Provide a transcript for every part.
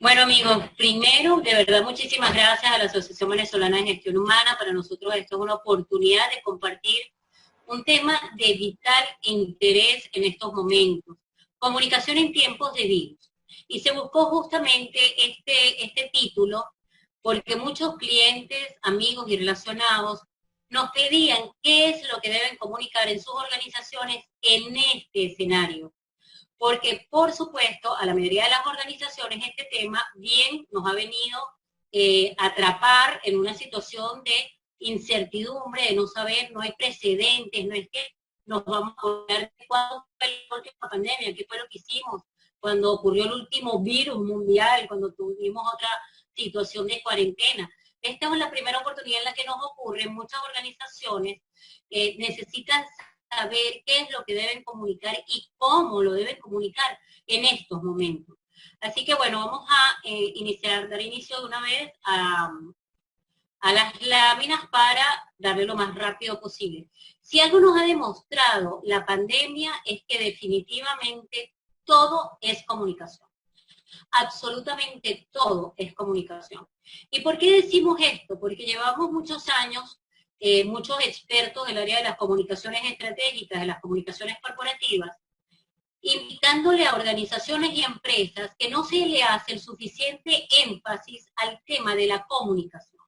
Bueno, amigos, primero, de verdad, muchísimas gracias a la Asociación Venezolana de Gestión Humana. Para nosotros esto es una oportunidad de compartir un tema de vital interés en estos momentos. Comunicación en tiempos de virus. Y se buscó justamente este título porque muchos clientes, amigos y relacionados nos pedían qué es lo que deben comunicar en sus organizaciones en este escenario, porque por supuesto a la mayoría de las organizaciones este tema bien nos ha venido a atrapar en una situación de incertidumbre, de no saber, no hay precedentes, no es que nos vamos a poner cuándo fue la última pandemia, qué fue lo que hicimos cuando ocurrió el último virus mundial, cuando tuvimos otra situación de cuarentena. Esta es la primera oportunidad en la que nos ocurre. Muchas organizaciones necesitan saber qué es lo que deben comunicar y cómo lo deben comunicar en estos momentos. Así que bueno, vamos a dar inicio de una vez a las láminas para darle lo más rápido posible. Si algo nos ha demostrado la pandemia es que definitivamente todo es comunicación. Absolutamente todo es comunicación. ¿Y por qué decimos esto? Porque llevamos muchos años, muchos expertos del área de las comunicaciones estratégicas, de las comunicaciones corporativas, indicándole a organizaciones y empresas que no se le hace el suficiente énfasis al tema de la comunicación.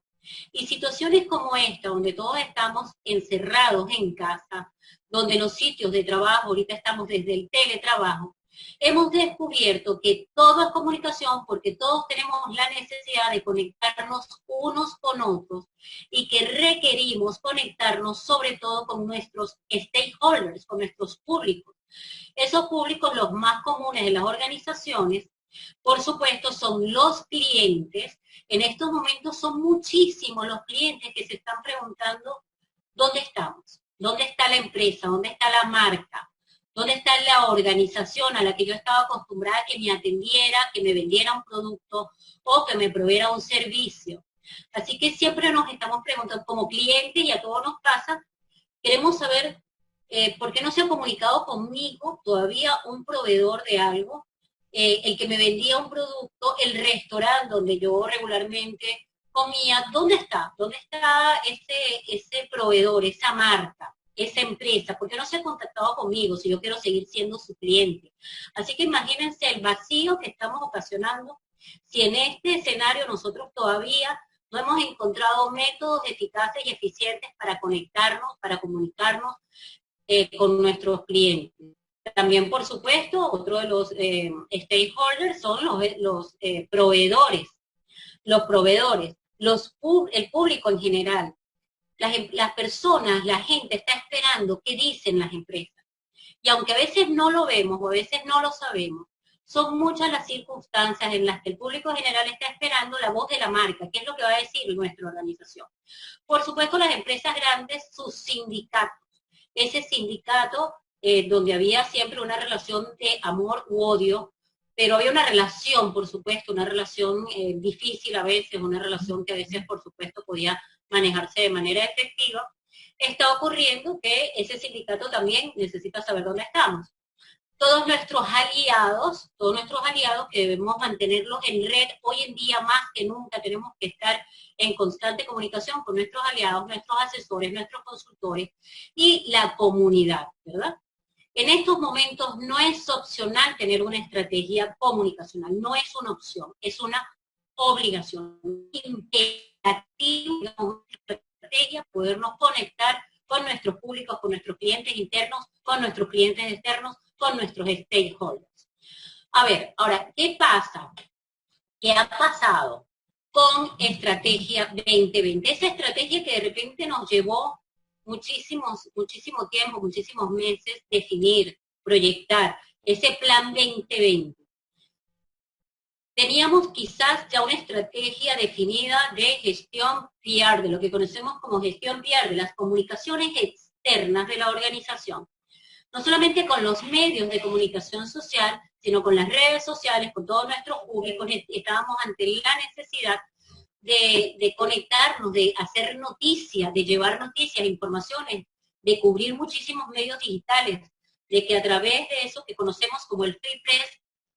Y situaciones como esta, donde todos estamos encerrados en casa, donde los sitios de trabajo, ahorita estamos desde el teletrabajo, hemos descubierto que todo es comunicación porque todos tenemos la necesidad de conectarnos unos con otros y que requerimos conectarnos sobre todo con nuestros stakeholders, con nuestros públicos. Esos públicos, los más comunes de las organizaciones, por supuesto, son los clientes. En estos momentos son muchísimos los clientes que se están preguntando dónde estamos, dónde está la empresa, dónde está la marca, dónde está la organización a la que yo estaba acostumbrada que me atendiera, que me vendiera un producto o que me proveera un servicio. Así que siempre nos estamos preguntando como clientes, y a todos nos pasa, queremos saber por qué no se ha comunicado conmigo todavía un proveedor de algo, el que me vendía un producto, el restaurante donde yo regularmente comía, ¿dónde está? ¿Dónde está ese proveedor, esa marca, esa empresa? ¿Por qué no se ha contactado conmigo si yo quiero seguir siendo su cliente? Así que imagínense el vacío que estamos ocasionando si en este escenario nosotros todavía no hemos encontrado métodos eficaces y eficientes para conectarnos, para comunicarnos con nuestros clientes. También, por supuesto, otro de los stakeholders son los proveedores, el público en general. Las personas, la gente está esperando qué dicen las empresas. Y aunque a veces no lo vemos o a veces no lo sabemos, son muchas las circunstancias en las que el público general está esperando la voz de la marca, qué es lo que va a decir nuestra organización. Por supuesto, las empresas grandes, sus sindicatos. Ese sindicato donde había siempre una relación de amor u odio, pero había una relación, por supuesto, una relación difícil a veces, una relación que a veces, por supuesto, podía manejarse de manera efectiva. Está ocurriendo que ese sindicato también necesita saber dónde estamos. Todos nuestros aliados que debemos mantenerlos en red, hoy en día más que nunca tenemos que estar en constante comunicación con nuestros aliados, nuestros asesores, nuestros consultores y la comunidad, ¿verdad? En estos momentos no es opcional tener una estrategia comunicacional, no es una opción, es una obligación imperativa, una estrategia, podernos conectar con nuestros públicos, con nuestros clientes internos, con nuestros clientes externos, con nuestros stakeholders. A ver, ahora, ¿qué pasa? ¿Qué ha pasado con Estrategia 2020? Esa estrategia que de repente nos llevó muchísimo tiempo, muchísimos meses, definir, proyectar, ese plan 2020. Teníamos quizás ya una estrategia definida de gestión PR, de lo que conocemos como gestión PR, de las comunicaciones externas de la organización. No solamente con los medios de comunicación social, sino con las redes sociales, con todos nuestros públicos, estábamos ante la necesidad de conectarnos, de hacer noticias, de llevar noticias, informaciones, de cubrir muchísimos medios digitales, de que a través de eso que conocemos como el free press,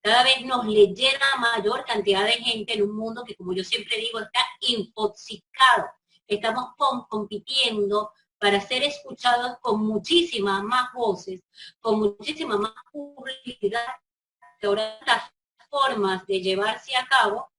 cada vez nos le llega a mayor cantidad de gente en un mundo que, como yo siempre digo, está infoxicado. Estamos compitiendo para ser escuchados con muchísimas más voces, con muchísima más publicidad, que ahora las formas de llevarse a cabo,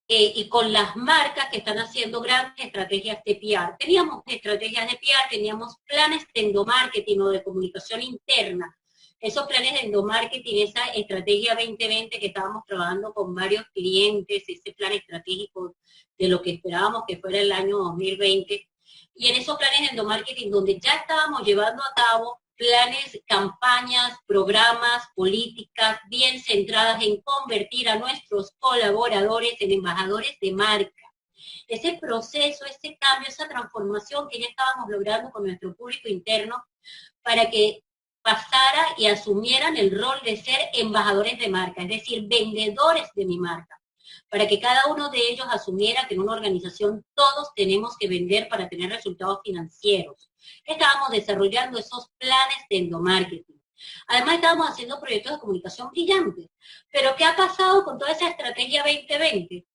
y con las marcas que están haciendo grandes estrategias de PR. Teníamos estrategias de PR, teníamos planes de endomarketing o de comunicación interna. Esos planes de endomarketing, esa estrategia 2020 que estábamos trabajando con varios clientes, ese plan estratégico de lo que esperábamos que fuera el año 2020, y en esos planes de endomarketing donde ya estábamos llevando a cabo planes, campañas, programas, políticas bien centradas en convertir a nuestros colaboradores en embajadores de marca. Ese proceso, ese cambio, esa transformación que ya estábamos logrando con nuestro público interno para que pasara y asumieran el rol de ser embajadores de marca, es decir, vendedores de mi marca, para que cada uno de ellos asumiera que en una organización todos tenemos que vender para tener resultados financieros. Estábamos desarrollando esos planes de endomarketing. Además estábamos haciendo proyectos de comunicación brillantes. Pero ¿qué ha pasado con toda esa estrategia 2020?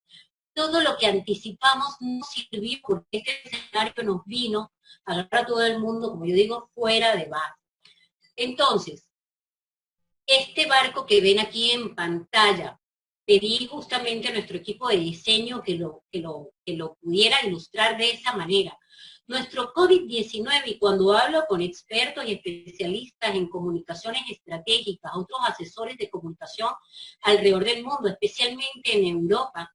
Todo lo que anticipamos no sirvió porque este escenario nos vino a agarrar a todo el mundo, como yo digo, fuera de base. Entonces, este barco que ven aquí en pantalla, pedí justamente a nuestro equipo de diseño que lo pudiera ilustrar de esa manera. Nuestro COVID-19, y cuando hablo con expertos y especialistas en comunicaciones estratégicas, otros asesores de comunicación alrededor del mundo, especialmente en Europa,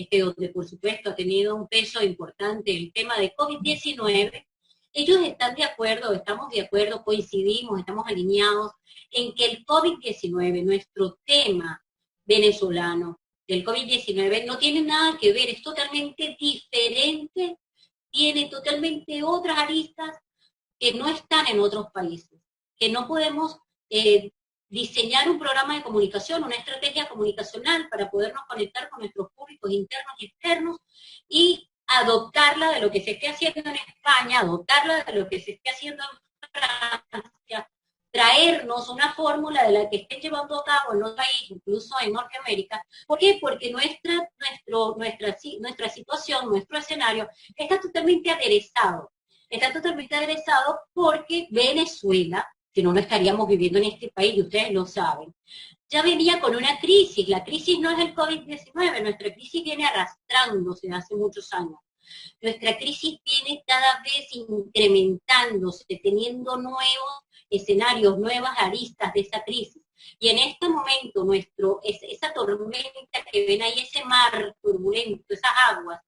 donde por supuesto ha tenido un peso importante el tema de COVID-19, ellos están de acuerdo, estamos de acuerdo, coincidimos, estamos alineados en que el COVID-19, nuestro tema venezolano del COVID-19, no tiene nada que ver, es totalmente diferente, tiene totalmente otras aristas que no están en otros países, que no podemos diseñar un programa de comunicación, una estrategia comunicacional para podernos conectar con nuestros públicos internos y externos y adoptarla de lo que se esté haciendo en España, adoptarla de lo que se esté haciendo en Francia, traernos una fórmula de la que estén llevando a cabo en otro país, incluso en Norteamérica. ¿Por qué? Porque nuestra situación, nuestro escenario está totalmente aderezado. Está totalmente aderezado porque Venezuela, si no, no estaríamos viviendo en este país, y ustedes lo saben, ya venía con una crisis. La crisis no es el COVID-19, nuestra crisis viene arrastrándose hace muchos años. Nuestra crisis viene cada vez incrementándose, teniendo nuevos escenarios, nuevas aristas de esa crisis. Y en este momento, esa tormenta que ven ahí, ese mar turbulento, esas aguas,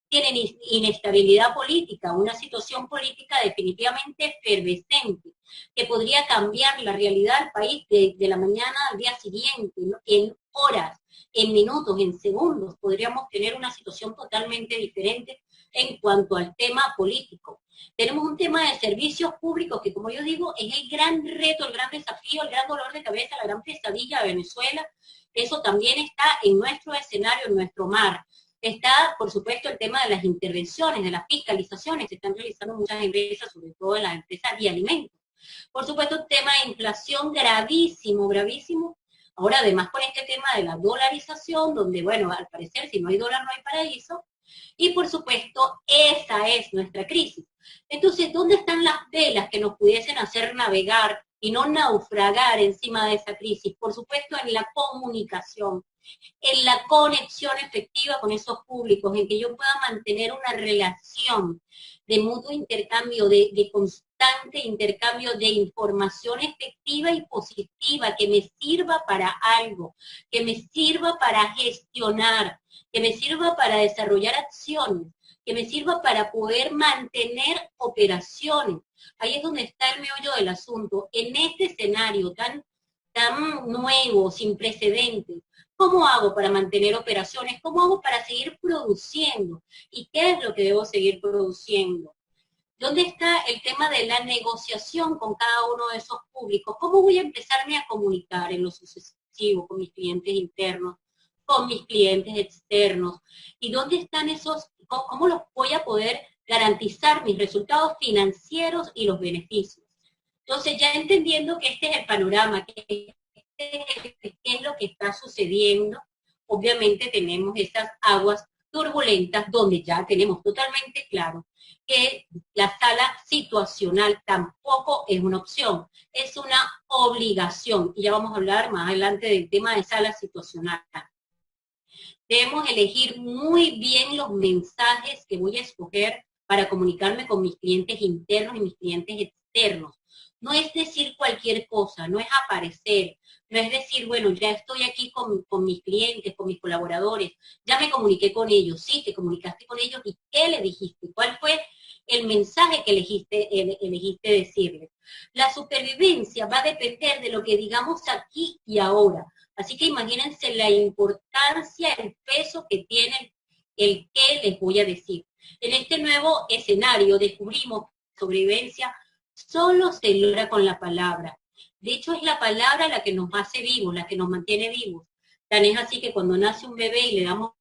tienen inestabilidad política, una situación política definitivamente efervescente, que podría cambiar la realidad del país de la mañana al día siguiente, ¿no? En horas, en minutos, en segundos, podríamos tener una situación totalmente diferente en cuanto al tema político. Tenemos un tema de servicios públicos que, como yo digo, es el gran reto, el gran desafío, el gran dolor de cabeza, la gran pesadilla de Venezuela. Eso también está en nuestro escenario, en nuestro mar. Está, por supuesto, el tema de las intervenciones, de las fiscalizaciones, se están realizando muchas empresas, sobre todo en las empresas de alimentos. Por supuesto, el tema de inflación gravísimo, gravísimo. Ahora, además, con este tema de la dolarización, donde, bueno, al parecer, si no hay dólar, no hay paraíso. Y, por supuesto, esa es nuestra crisis. Entonces, ¿dónde están las velas que nos pudiesen hacer navegar y no naufragar encima de esa crisis? Por supuesto, en la comunicación, en la conexión efectiva con esos públicos, en que yo pueda mantener una relación de mutuo intercambio, de constante intercambio de información efectiva y positiva, que me sirva para algo, que me sirva para gestionar, que me sirva para desarrollar acciones, que me sirva para poder mantener operaciones. Ahí es donde está el meollo del asunto. En este escenario tan nuevo, sin precedentes, ¿cómo hago para mantener operaciones? ¿Cómo hago para seguir produciendo? ¿Y qué es lo que debo seguir produciendo? ¿Dónde está el tema de la negociación con cada uno de esos públicos? ¿Cómo voy a empezarme a comunicar en lo sucesivo con mis clientes internos, con mis clientes externos? ¿Y dónde están cómo los voy a poder garantizar mis resultados financieros y los beneficios? Entonces, ya entendiendo que este es el panorama, que este es el qué es lo que está sucediendo. Obviamente tenemos esas aguas turbulentas donde ya tenemos totalmente claro que la sala situacional tampoco es una opción, es una obligación. Y ya vamos a hablar más adelante del tema de sala situacional. Debemos elegir muy bien los mensajes que voy a escoger para comunicarme con mis clientes internos y mis clientes externos. No es decir cualquier cosa, no es aparecer, no es decir, bueno, ya estoy aquí con mis clientes, con mis colaboradores, ya me comuniqué con ellos, sí, te comunicaste con ellos, ¿y qué le dijiste? ¿Cuál fue el mensaje que elegiste decirles? La supervivencia va a depender de lo que digamos aquí y ahora. Así que imagínense la importancia, el peso que tiene el que les voy a decir. En este nuevo escenario descubrimos que la sobrevivencia solo se logra con la palabra. De hecho, es la palabra la que nos hace vivos, la que nos mantiene vivos. Tan es así que cuando nace un bebé y le damos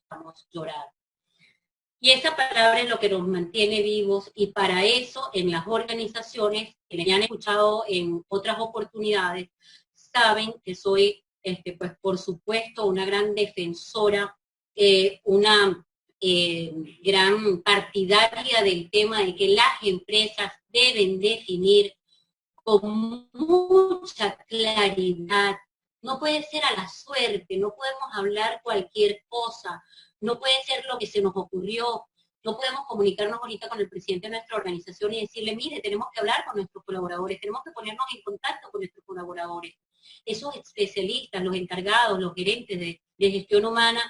vamos a llorar. Y esa palabra es lo que nos mantiene vivos, y para eso en las organizaciones, que me han escuchado en otras oportunidades, saben que soy, pues por supuesto, una gran defensora, una gran partidaria del tema de que las empresas deben definir con mucha claridad. No puede ser a la suerte, no podemos hablar cualquier cosa, no puede ser lo que se nos ocurrió, no podemos comunicarnos ahorita con el presidente de nuestra organización y decirle, mire, tenemos que hablar con nuestros colaboradores, tenemos que ponernos en contacto con nuestros colaboradores. Esos especialistas, los encargados, los gerentes de gestión humana,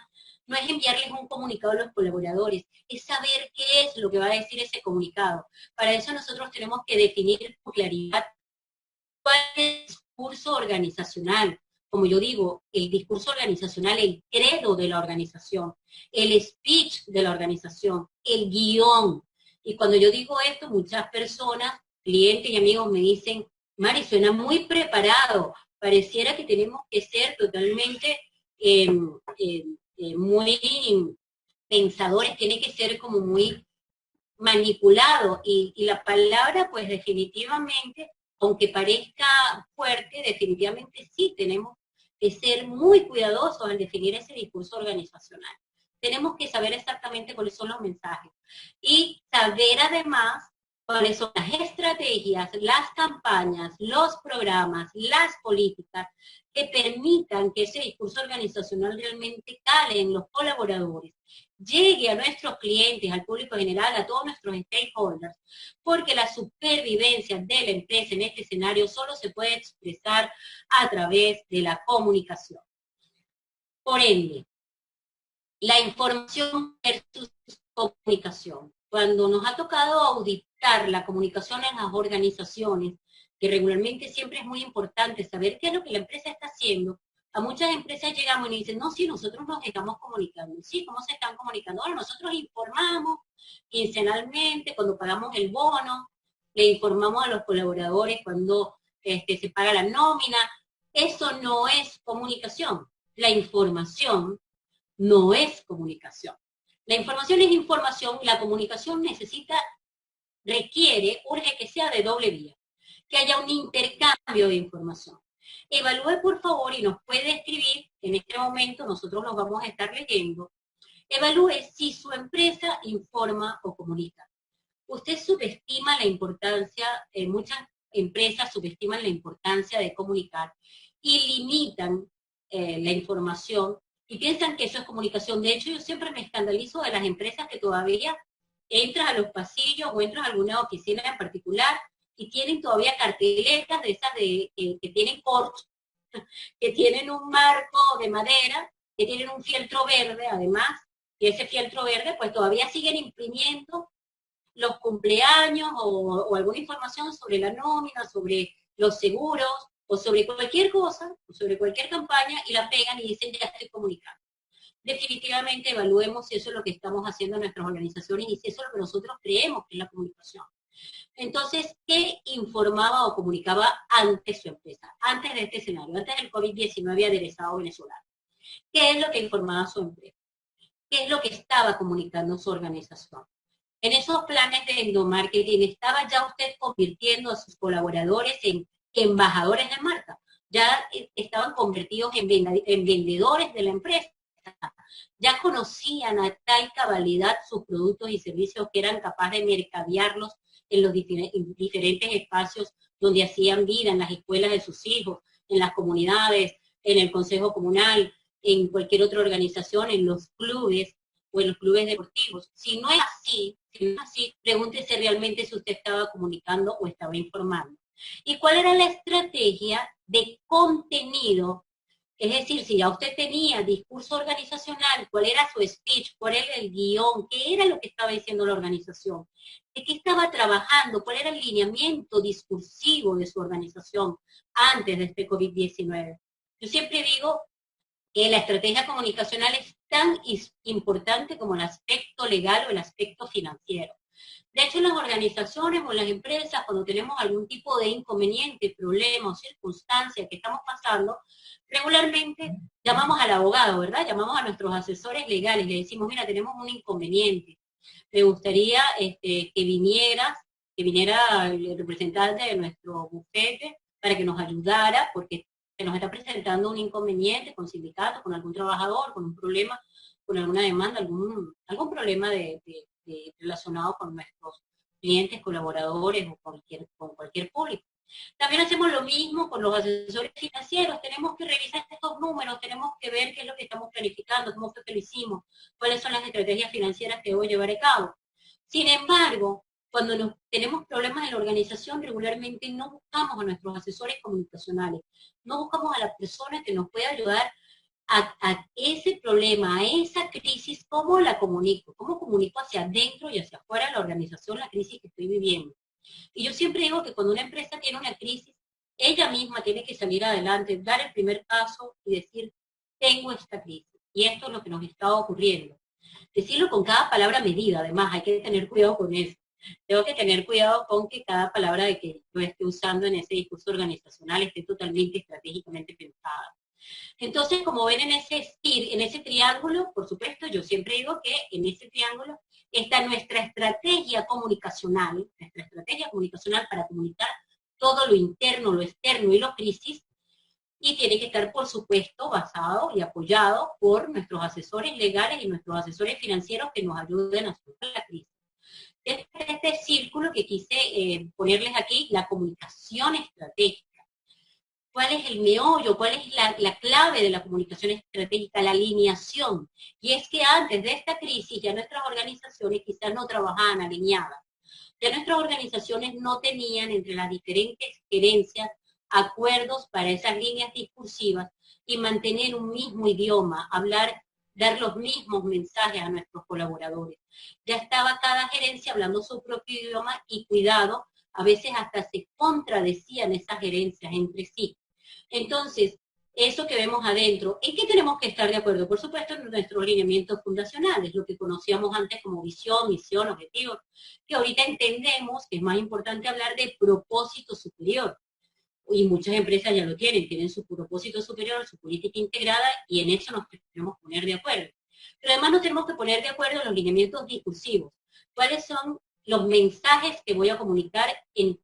no es enviarles un comunicado a los colaboradores, es saber qué es lo que va a decir ese comunicado. Para eso nosotros tenemos que definir con claridad cuál es el discurso organizacional. Como yo digo, el discurso organizacional, el credo de la organización, el speech de la organización, el guión. Y cuando yo digo esto, muchas personas, clientes y amigos me dicen, Mari, suena muy preparado, pareciera que tenemos que ser totalmente muy pensadores, tiene que ser como muy manipulado, y la palabra pues definitivamente, aunque parezca fuerte, definitivamente sí tenemos que ser muy cuidadosos al definir ese discurso organizacional. Tenemos que saber exactamente cuáles son los mensajes y saber además cuáles son las estrategias, las campañas, los programas, las políticas que permitan que ese discurso organizacional realmente cale en los colaboradores, llegue a nuestros clientes, al público general, a todos nuestros stakeholders, porque la supervivencia de la empresa en este escenario solo se puede expresar a través de la comunicación. Por ende, la información versus comunicación. Cuando nos ha tocado auditar la comunicación en las organizaciones, que regularmente siempre es muy importante saber qué es lo que la empresa está haciendo, a muchas empresas llegamos y nos dicen, no, sí, nosotros nos estamos comunicando. Sí, ¿cómo se están comunicando? Bueno, nosotros informamos quincenalmente, cuando pagamos el bono, le informamos a los colaboradores cuando se paga la nómina. Eso no es comunicación. La información no es comunicación. La información es información, la comunicación urge que sea de doble vía, que haya un intercambio de información. Evalúe, por favor, y nos puede escribir, en este momento nosotros los vamos a estar leyendo, evalúe si su empresa informa o comunica. Usted subestima la importancia, muchas empresas subestiman la importancia de comunicar y limitan la información y piensan que eso es comunicación. De hecho, yo siempre me escandalizo de las empresas que todavía entras a los pasillos o entras a alguna oficina en particular y tienen todavía carteletas de esas que tienen corcho, que tienen un marco de madera, que tienen un fieltro verde además, y ese fieltro verde pues todavía siguen imprimiendo los cumpleaños o alguna información sobre la nómina, sobre los seguros, o sobre cualquier cosa, o sobre cualquier campaña, y la pegan y dicen, ya estoy comunicando. Definitivamente evaluemos si eso es lo que estamos haciendo en nuestras organizaciones y si eso es lo que nosotros creemos que es la comunicación. Entonces, ¿qué informaba o comunicaba antes su empresa? Antes de este escenario, antes del COVID-19 aderezado venezolano. ¿Qué es lo que informaba su empresa? ¿Qué es lo que estaba comunicando su organización? En esos planes de endomarketing estaba ya usted convirtiendo a sus colaboradores en embajadores de marca. Ya estaban convertidos en vendedores de la empresa. Ya conocían a tal cabalidad sus productos y servicios que eran capaces de mercadearlos en los diferentes espacios donde hacían vida, en las escuelas de sus hijos, en las comunidades, en el consejo comunal, en cualquier otra organización, en los clubes o en los clubes deportivos. Si no es así, pregúntese realmente si usted estaba comunicando o estaba informando. ¿Y cuál era la estrategia de contenido? Es decir, si ya usted tenía discurso organizacional, cuál era su speech, cuál era el guión, qué era lo que estaba diciendo la organización, de qué estaba trabajando, cuál era el lineamiento discursivo de su organización antes de este COVID-19. Yo siempre digo que la estrategia comunicacional es tan importante como el aspecto legal o el aspecto financiero. De hecho, en las organizaciones o en las empresas, cuando tenemos algún tipo de inconveniente, problema o circunstancia que estamos pasando, regularmente llamamos al abogado, ¿verdad? Llamamos a nuestros asesores legales, le decimos, mira, tenemos un inconveniente, me gustaría que viniera el representante de nuestro bufete para que nos ayudara, porque se nos está presentando un inconveniente con sindicatos, con algún trabajador, con un problema, con alguna demanda, algún problema relacionado con nuestros clientes, colaboradores o con cualquier público. También hacemos lo mismo con los asesores financieros, tenemos que revisar estos números, tenemos que ver qué es lo que estamos planificando, cómo fue que lo hicimos, cuáles son las estrategias financieras que debo llevar a cabo. Sin embargo, cuando tenemos problemas en la organización, regularmente no buscamos a nuestros asesores comunicacionales, no buscamos a la persona que nos pueda ayudar a ese problema, a esa crisis, ¿cómo la comunico? ¿Cómo comunico hacia adentro y hacia afuera de la organización la crisis que estoy viviendo? Y yo siempre digo que cuando una empresa tiene una crisis, ella misma tiene que salir adelante, dar el primer paso y decir, tengo esta crisis y esto es lo que nos está ocurriendo. Decirlo con cada palabra medida, además, hay que tener cuidado con eso. Tengo que tener cuidado con que cada palabra de que yo esté usando en ese discurso organizacional esté totalmente estratégicamente pensada. Entonces, como ven en ese triángulo, por supuesto, yo siempre digo que en ese triángulo está nuestra estrategia comunicacional para comunicar todo lo interno, lo externo y lo crisis, y tiene que estar, por supuesto, basado y apoyado por nuestros asesores legales y nuestros asesores financieros que nos ayuden a superar la crisis. Este círculo que quise ponerles aquí, la comunicación estratégica. ¿Cuál es el meollo? ¿Cuál es la clave de la comunicación estratégica? La alineación. Y es que antes de esta crisis ya nuestras organizaciones quizás no trabajaban alineadas. Ya nuestras organizaciones no tenían entre las diferentes gerencias acuerdos para esas líneas discursivas y mantener un mismo idioma, dar los mismos mensajes a nuestros colaboradores. Ya estaba cada gerencia hablando su propio idioma y cuidado, a veces hasta se contradecían esas gerencias entre sí. Entonces, eso que vemos adentro, ¿en qué tenemos que estar de acuerdo? Por supuesto, en nuestros lineamientos fundacionales, lo que conocíamos antes como visión, misión, objetivo, que ahorita entendemos que es más importante hablar de propósito superior. Y muchas empresas ya lo tienen su propósito superior, su política integrada, y en eso nos tenemos que poner de acuerdo. Pero además nos tenemos que poner de acuerdo en los lineamientos discursivos. ¿Cuáles son los mensajes que voy a comunicar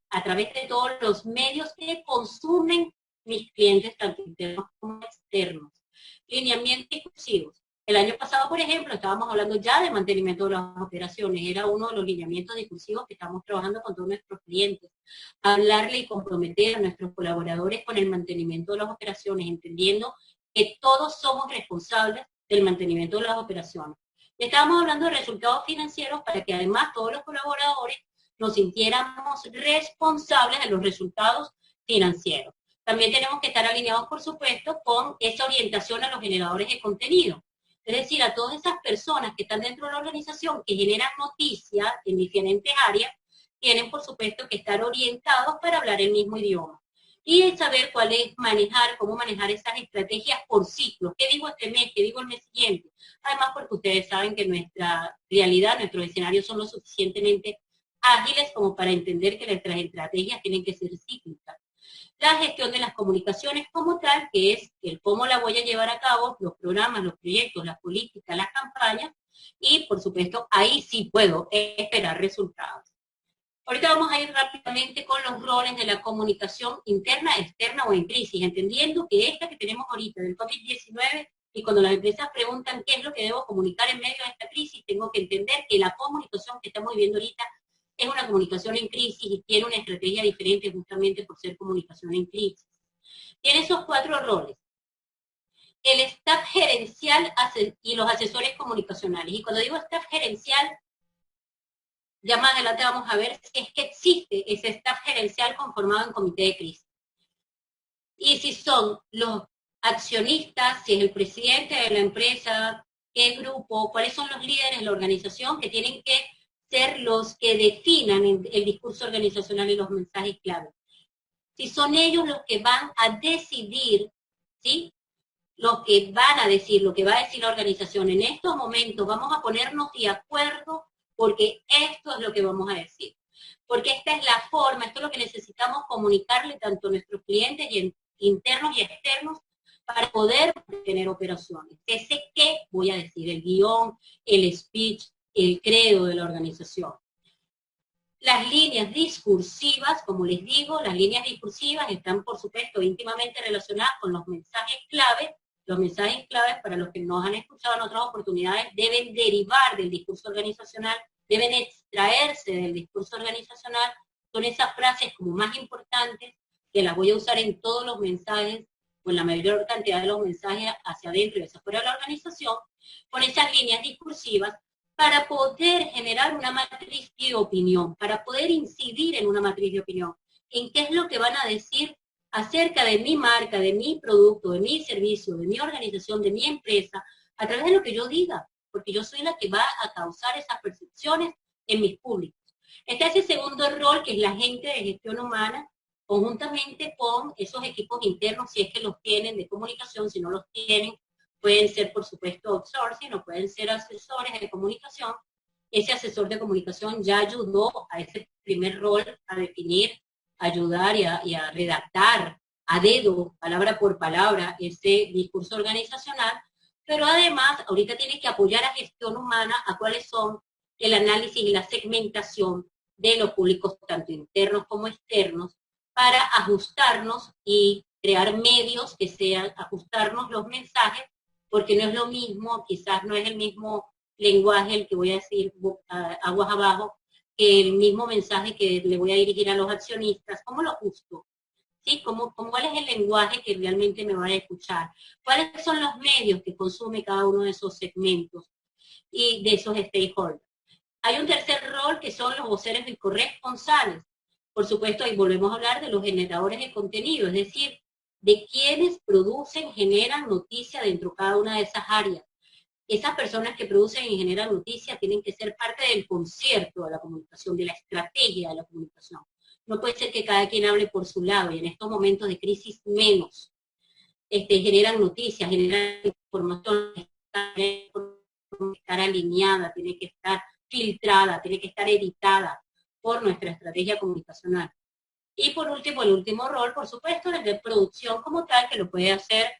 a través de todos los medios que consumen mis clientes, tanto internos como externos? Lineamientos discursivos. El año pasado, por ejemplo, estábamos hablando ya de mantenimiento de las operaciones. Era uno de los lineamientos discursivos que estamos trabajando con todos nuestros clientes. Hablarle y comprometer a nuestros colaboradores con el mantenimiento de las operaciones, entendiendo que todos somos responsables del mantenimiento de las operaciones. Estábamos hablando de resultados financieros para que además todos los colaboradores nos sintiéramos responsables de los resultados financieros. También tenemos que estar alineados, por supuesto, con esa orientación a los generadores de contenido. Es decir, a todas esas personas que están dentro de la organización, que generan noticias en diferentes áreas, tienen, por supuesto, que estar orientados para hablar el mismo idioma. Y saber cómo manejar esas estrategias por ciclos. ¿Qué digo este mes? ¿Qué digo el mes siguiente? Además, porque ustedes saben que nuestra realidad, nuestros escenarios son lo suficientemente ágiles como para entender que nuestras estrategias tienen que ser cíclicas. La gestión de las comunicaciones como tal, que es el cómo la voy a llevar a cabo, los programas, los proyectos, las políticas, las campañas, y por supuesto ahí sí puedo esperar resultados. Ahorita vamos a ir rápidamente con los roles de la comunicación interna, externa o en crisis, entendiendo que esta que tenemos ahorita del COVID-19, y cuando las empresas preguntan qué es lo que debo comunicar en medio de esta crisis, tengo que entender que la comunicación que estamos viviendo ahorita es una comunicación en crisis y tiene una estrategia diferente justamente por ser comunicación en crisis. Tiene esos 4 roles: el staff gerencial y los asesores comunicacionales. Y cuando digo staff gerencial, ya más adelante vamos a ver si es que existe ese staff gerencial conformado en comité de crisis. Y si son los accionistas, si es el presidente de la empresa, qué grupo, cuáles son los líderes de la organización que tienen que ser los que definan el discurso organizacional y los mensajes clave. Si son ellos los que van a decidir, ¿sí? Lo que van a decir, lo que va a decir la organización. En estos momentos vamos a ponernos de acuerdo porque esto es lo que vamos a decir. Porque esta es la forma, esto es lo que necesitamos comunicarle tanto a nuestros clientes internos y externos para poder tener operaciones. Ese qué voy a decir, el guión, el speech, el credo de la organización. Las líneas discursivas, como les digo, las líneas discursivas están, por supuesto, íntimamente relacionadas con los mensajes clave. Los mensajes claves, para los que nos han escuchado en otras oportunidades, deben derivar del discurso organizacional, deben extraerse del discurso organizacional. Son esas frases como más importantes, que las voy a usar en todos los mensajes, o en la mayor cantidad de los mensajes hacia adentro y hacia afuera de la organización, con esas líneas discursivas, para poder generar una matriz de opinión, para poder incidir en una matriz de opinión, en qué es lo que van a decir acerca de mi marca, de mi producto, de mi servicio, de mi organización, de mi empresa, a través de lo que yo diga, porque yo soy la que va a causar esas percepciones en mis públicos. Está ese segundo rol, que es la gente de gestión humana, conjuntamente con esos equipos internos, si es que los tienen, de comunicación. Si no los tienen, pueden ser, por supuesto, outsourcing, o pueden ser asesores de comunicación. Ese asesor de comunicación ya ayudó a ese primer rol a definir, ayudar y a redactar a dedo, palabra por palabra, ese discurso organizacional, pero además ahorita tiene que apoyar a gestión humana a cuáles son el análisis y la segmentación de los públicos, tanto internos como externos, para ajustarnos y crear medios que sean, ajustarnos los mensajes, porque no es lo mismo, quizás no es el mismo lenguaje el que voy a decir aguas abajo, que el mismo mensaje que le voy a dirigir a los accionistas. ¿Cómo lo ajusto? ¿Sí? ¿Cuál es el lenguaje que realmente me van a escuchar? ¿Cuáles son los medios que consume cada uno de esos segmentos y de esos stakeholders? Hay un tercer rol, que son los voceros y corresponsales. Por supuesto, ahí volvemos a hablar de los generadores de contenido, es decir, de quienes producen, generan noticias dentro de cada una de esas áreas. Esas personas que producen y generan noticias tienen que ser parte del concierto de la comunicación, de la estrategia de la comunicación. No puede ser que cada quien hable por su lado, y en estos momentos de crisis menos. Generan noticias, generan información, tiene que estar alineada, tiene que estar filtrada, tiene que estar editada por nuestra estrategia comunicacional. Y por último, el último rol, por supuesto, el de producción como tal, que lo puede hacer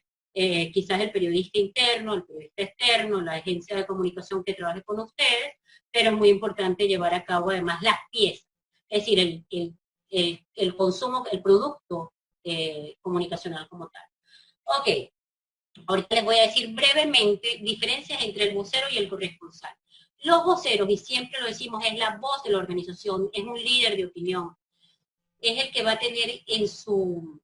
quizás el periodista interno, el periodista externo, la agencia de comunicación que trabaje con ustedes, pero es muy importante llevar a cabo además las piezas, es decir, el consumo, el producto comunicacional como tal. Ok, ahorita les voy a decir brevemente diferencias entre el vocero y el corresponsal. Los voceros, y siempre lo decimos, es la voz de la organización, es un líder de opinión, es el que va a tener en su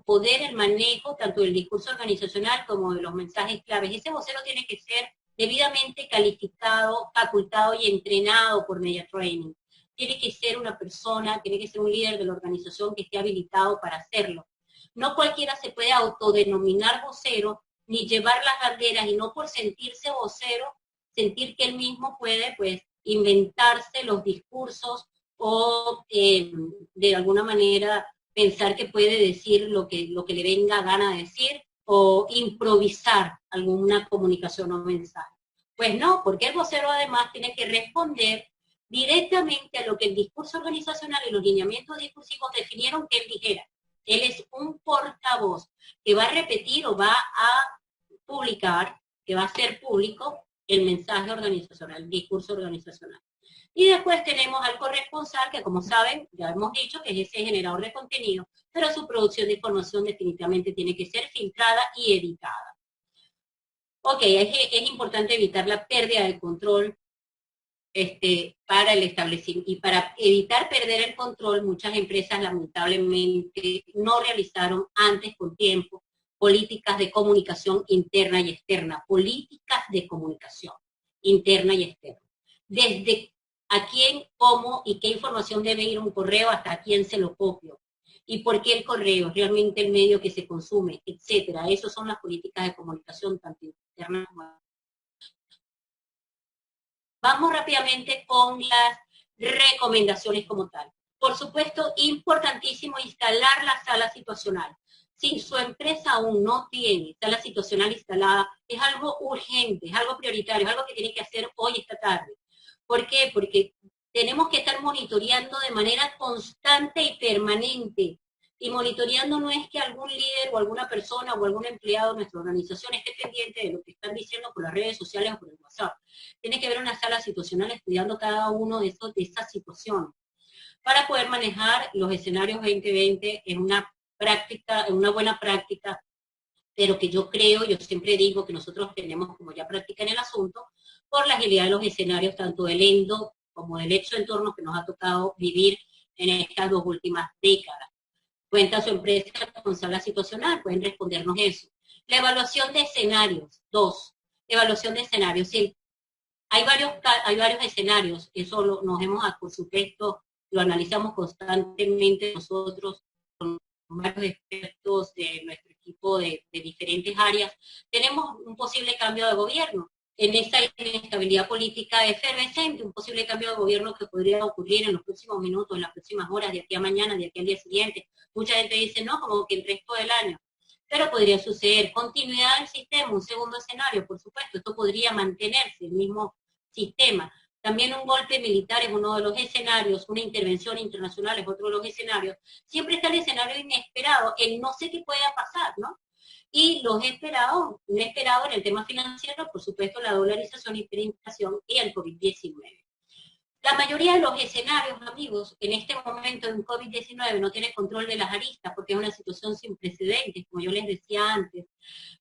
poder el manejo tanto del discurso organizacional como de los mensajes claves. Ese vocero tiene que ser debidamente calificado, facultado y entrenado por media training. Tiene que ser una persona, tiene que ser un líder de la organización que esté habilitado para hacerlo. No cualquiera se puede autodenominar vocero, ni llevar las banderas, y no por sentirse vocero, sentir que él mismo puede, pues, inventarse los discursos o de alguna manera pensar que puede decir lo que le venga gana de decir, o improvisar alguna comunicación o mensaje. Pues no, porque el vocero además tiene que responder directamente a lo que el discurso organizacional y los lineamientos discursivos definieron que él dijera. Él es un portavoz que va a repetir o va a publicar, que va a ser público el mensaje organizacional, el discurso organizacional. Y después tenemos al corresponsal, que como saben, ya hemos dicho que es ese generador de contenido, pero su producción de información definitivamente tiene que ser filtrada y editada. Ok, es importante evitar la pérdida de control para el establecimiento. Y para evitar perder el control, muchas empresas lamentablemente no realizaron antes con tiempo políticas de comunicación interna y externa, políticas de comunicación interna y externa. Desde a quién, cómo y qué información debe ir un correo hasta a quién se lo copio. Y por qué el correo, realmente el medio que se consume, etcétera. Esas son las políticas de comunicación, tanto internas como externas. Vamos rápidamente con las recomendaciones como tal. Por supuesto, importantísimo instalar la sala situacional. Si su empresa aún no tiene sala situacional instalada, es algo urgente, es algo prioritario, es algo que tiene que hacer hoy, esta tarde. ¿Por qué? Porque tenemos que estar monitoreando de manera constante y permanente. Y monitoreando no es que algún líder o alguna persona o algún empleado de nuestra organización esté pendiente de lo que están diciendo por las redes sociales o por el WhatsApp. Tiene que haber una sala situacional estudiando cada uno de esas situaciones para poder manejar los escenarios 2020 en una práctica, en una buena práctica, pero que yo siempre digo que nosotros tenemos como ya práctica en el asunto, por la agilidad de los escenarios, tanto del endo como del exoentorno que nos ha tocado vivir en estas 2 últimas décadas. ¿Cuenta su empresa con sala situacional? Pueden respondernos eso. La evaluación de escenarios. 2. Evaluación de escenarios. Sí, hay varios escenarios. Eso nos hemos, por supuesto, lo analizamos constantemente nosotros con varios expertos de nuestro equipo de diferentes áreas. Tenemos un posible cambio de gobierno. En esta inestabilidad política efervescente, un posible cambio de gobierno que podría ocurrir en los próximos minutos, en las próximas horas, de aquí a mañana, de aquí al día siguiente. Mucha gente dice, no, como que el resto del año. Pero podría suceder continuidad del sistema, un segundo escenario, por supuesto. Esto podría mantenerse, el mismo sistema. También un golpe militar es uno de los escenarios, una intervención internacional es otro de los escenarios. Siempre está el escenario inesperado, el no sé qué pueda pasar, ¿no? Y los esperados, inesperado en el tema financiero, por supuesto, la dolarización, hiperinflación y el COVID-19. La mayoría de los escenarios, amigos, en este momento en COVID-19 no tiene control de las aristas porque es una situación sin precedentes, como yo les decía antes,